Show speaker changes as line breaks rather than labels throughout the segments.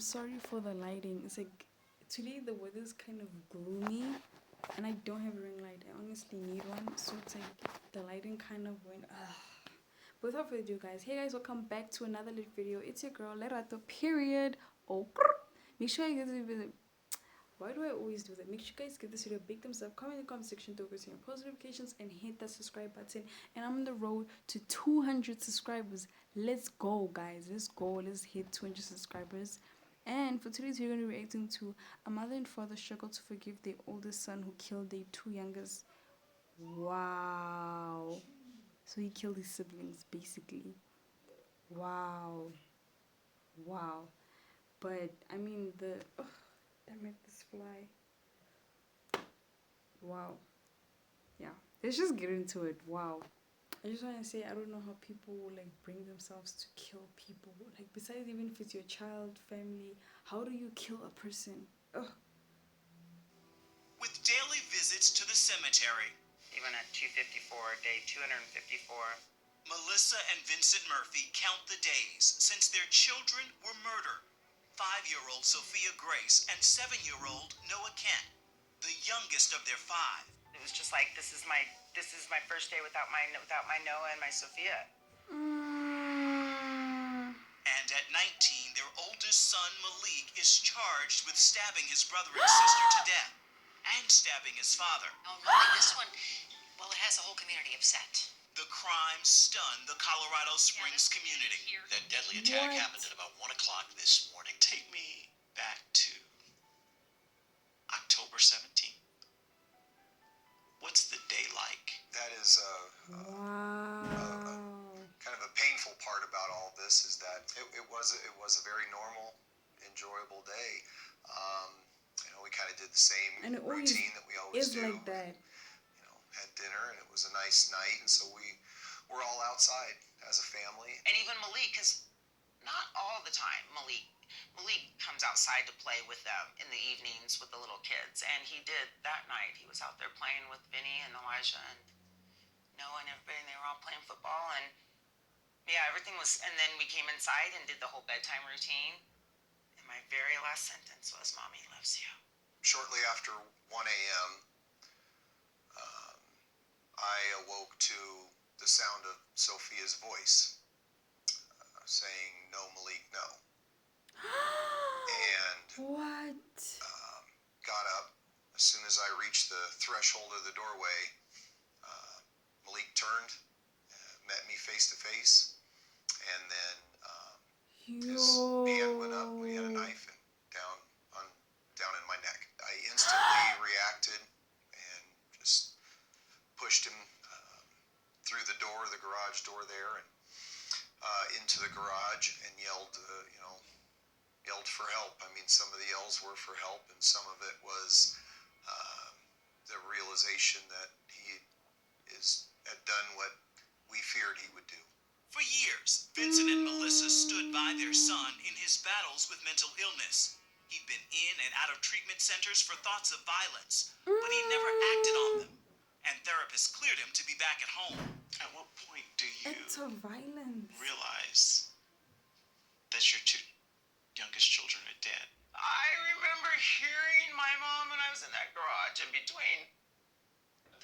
sorry for the lighting. It's like today the weather's kind of gloomy and I don't have a ring light. I honestly need one. So it's like the lighting kind of went But without further ado, guys, hey guys, welcome back to another lit video. It's your girl littt period. Oh, make sure you give this video. Why do I always do that? Make sure you guys give this video a big thumbs up, comment in the comment section, don't forget your post notifications, and hit that subscribe button. And I'm on the road to 200 subscribers. Let's go, guys. Let's go. Let's hit 200 subscribers. And for today's video, we're going to be reacting to a mother and father struggle to forgive their oldest son who killed their two youngest. Wow. So he killed his siblings, basically. Wow. Wow. But, I mean, damn it, this fly. Wow. Yeah. Let's just get into it. Wow. I just want to say, I don't know how people like bring themselves to kill people. Like, besides even if it's your child, family, how do you kill a person? Ugh.
With daily visits to the cemetery. Even at 254, day 254. Melissa and Vincent Murphy count the days since their children were murdered. 5-year-old Sophia Grace and 7-year-old Noah Kent, the youngest of their 5. It was just like, this is my first day without my Noah and my Sophia. And at 19, their oldest son Malik is charged with stabbing his brother and sister to death and stabbing his father.
Oh, really? This one, well, it has the whole community upset.
The crime stunned the Colorado Springs community.
That deadly attack happened at about 1 o'clock this morning. Take me back to October 17th. What's the day like?
That is
Wow.
kind of a painful part about all of this is that it was a very normal, enjoyable day. We kind of did the same routine that we always do.
Like that.
Had dinner, and it was a nice night, and so we were all outside as a family.
And even Malik, because not all the time Malik comes outside to play with them in the evenings with the little kids, and he did that night. He was out there playing with Vinny and Elijah and Noah and everybody, and they were all playing football, and yeah, everything was. And then we came inside and did the whole bedtime routine, and my very last sentence was, "Mommy loves you."
Shortly after 1 a.m., I awoke to the sound of Sophia's voice saying, "No, Malik, no." And
What?
got up. As soon as I reached the threshold of the doorway, Malik turned, met me face to face, and then his hand went up. We had a knife and down in my neck. I instantly reacted and just pushed him through the garage door there, and into the garage, and yelled for help. I mean, some of the yells were for help, and some of it was the realization that he had done what we feared he would do.
For years, Vincent and Melissa stood by their son in his battles with mental illness. He'd been in and out of treatment centers for thoughts of violence, but he never acted on them, and therapists cleared him to be back at home.
At what point do you
Acts of violence.
realize that your two youngest children are dead?
I remember hearing my mom when I was in that garage, and between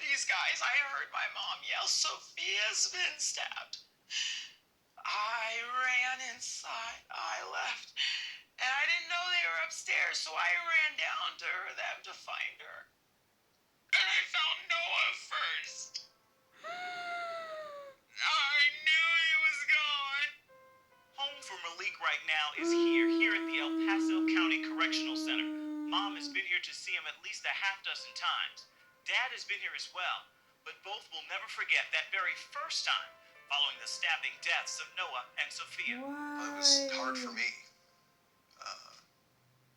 these guys, I heard my mom yell, "Sophia's been stabbed." I ran inside. I left. And I didn't know they were upstairs, so I ran down to them to find her. And I found Noah first. I knew he was gone.
Home for Malik right now is here at the El Paso County Correctional Center. Mom has been here to see him at least a half dozen times. Dad has been here as well, but both will never forget that very first time following the stabbing deaths of Noah and Sophia.
Why?
It was hard for me.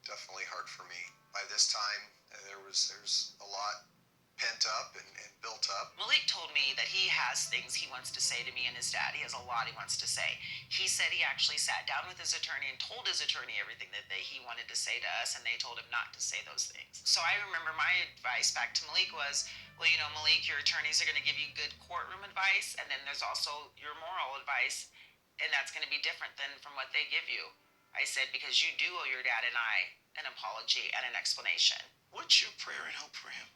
Definitely hard for me. By this time, there's a lot pent up and built up.
Malik told me that he has things he wants to say to me and his dad. He has a lot he wants to say. He said he actually sat down with his attorney and told his attorney everything that he wanted to say to us, and they told him not to say those things. So I remember my advice back to Malik was, well, Malik, your attorneys are going to give you good courtroom advice, and then there's also your moral advice, and that's going to be different than from what they give you. I said, because you do owe your dad and I an apology and an explanation.
What's your prayer and hope for him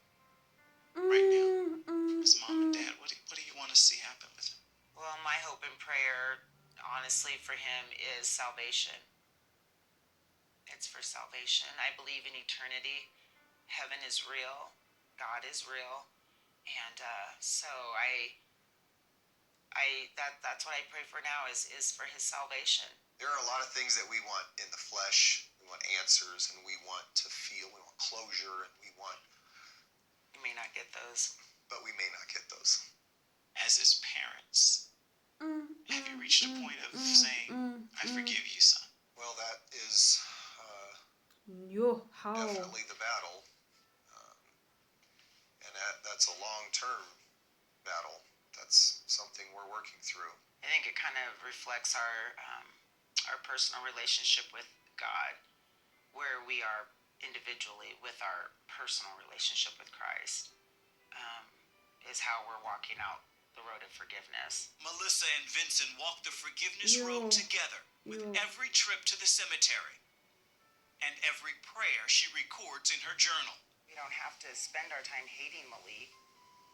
right now? His mom and dad, what do you want to see happen with him?
Well, my hope and prayer, honestly, for him is salvation. It's for salvation. I believe in eternity. Heaven is real. God is real. And so that's what I pray for now is for his salvation.
There are a lot of things that we want in the flesh. We want answers, and we want to feel. We want closure, and we want.
You may not get those.
But we may not get those.
As his parents, have you reached a point of saying, I forgive you, son?
Well, that is
How?
definitely the battle. And that's a long-term battle. That's something we're working through.
I think it kind of reflects our personal relationship with God, where we are individually with our personal relationship with Christ, is how we're walking out the road of forgiveness.
Melissa and Vincent walk the forgiveness road together with every trip to the cemetery and every prayer she records in her journal.
We don't have to spend our time hating Malik,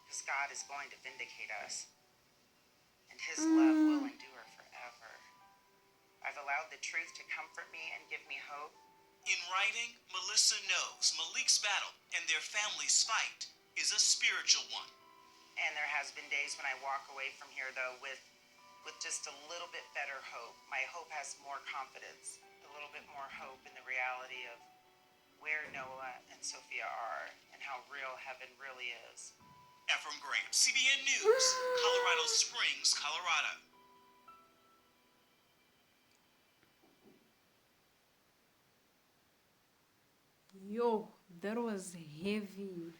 because God is going to vindicate us, and his love will endure forever. I've allowed the truth to comfort me and give me hope.
In writing, Melissa knows Malik's battle and their family's fight is a spiritual one.
And there has been days when I walk away from here, though, with just a little bit better hope. My hope has more confidence, a little bit more hope in the reality of where Noah and Sophia are and how real heaven really is.
Ephraim Graham, CBN News, Colorado Springs, Colorado.
Yo, that was heavy.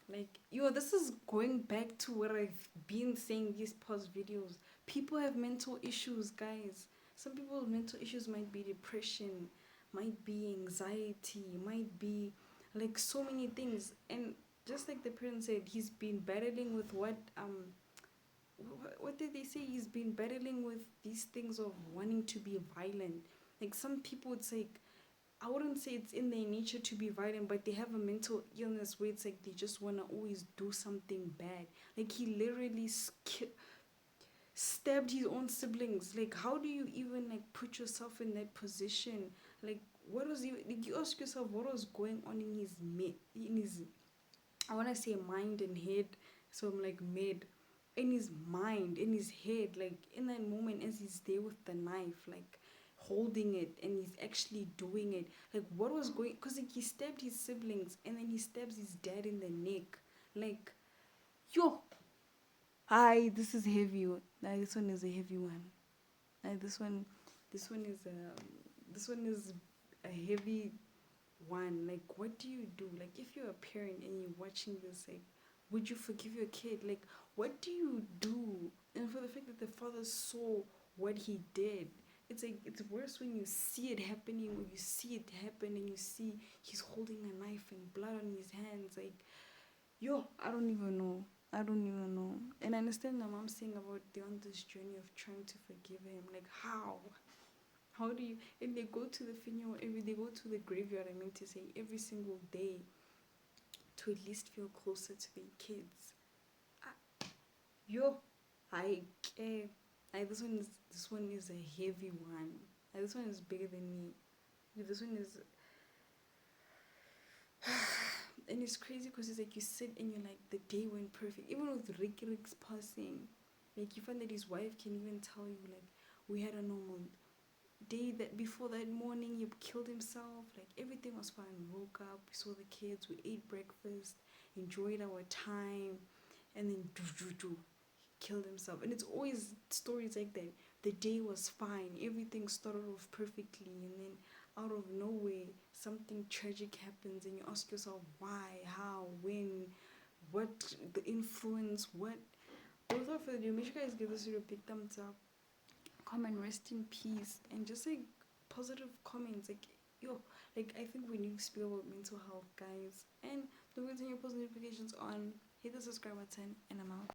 Like, this is going back to what I've been saying these past videos. People have mental issues, guys. Some people's mental issues might be depression, might be anxiety, might be like so many things. And just like the parent said, he's been battling with what did they say? He's been battling with these things of wanting to be violent. Like, some people, it's like, I wouldn't say it's in their nature to be violent, but they have a mental illness where it's like they just want to always do something bad. Like, he literally stabbed his own siblings. Like, how do you even like put yourself in that position? Like, what was you ask yourself what was going on in his I want to say mind and head, so I'm like mid in his mind, in his head, like in that moment as he's there with the knife, like holding it, and he's actually doing it. Like, what was going? Because like, he stabbed his siblings, and then he stabs his dad in the neck. Like, yo, this is heavy. This one is a heavy one. This one is a heavy one. Like, what do you do? Like, if you're a parent and you're watching this, like, would you forgive your kid? Like, what do you do? And for the fact that the father saw what he did, it's like, it's worse when you see it happening, or you see it happen and you see he's holding a knife and blood on his hands. Like, yo, I don't even know. And I understand the mom saying about they're on this journey of trying to forgive him. Like, how do you? And they go to the funeral they go to the graveyard, I mean to say, every single day to at least feel closer to their kids. This one is a heavy one. This one is bigger than me. This one is and it's crazy because it's like you sit and you're like, the day went perfect. Even with Rick's passing, like, you find that his wife can even tell you, like, we had a normal day. That before that morning he killed himself. Like, everything was fine. We woke up, we saw the kids, we ate breakfast, enjoyed our time, and then he killed himself. And it's always stories like that. The day was fine, everything started off perfectly, and then out of nowhere something tragic happens, and you ask yourself why, how, when, what, the influence, what. Without further ado, make sure you guys give this video a big thumbs up, comment, rest in peace, and just like positive comments. Like, yo, like, I think we need to speak about mental health, guys. And don't forget to turn your post notifications on, hit the subscribe button, and I'm out.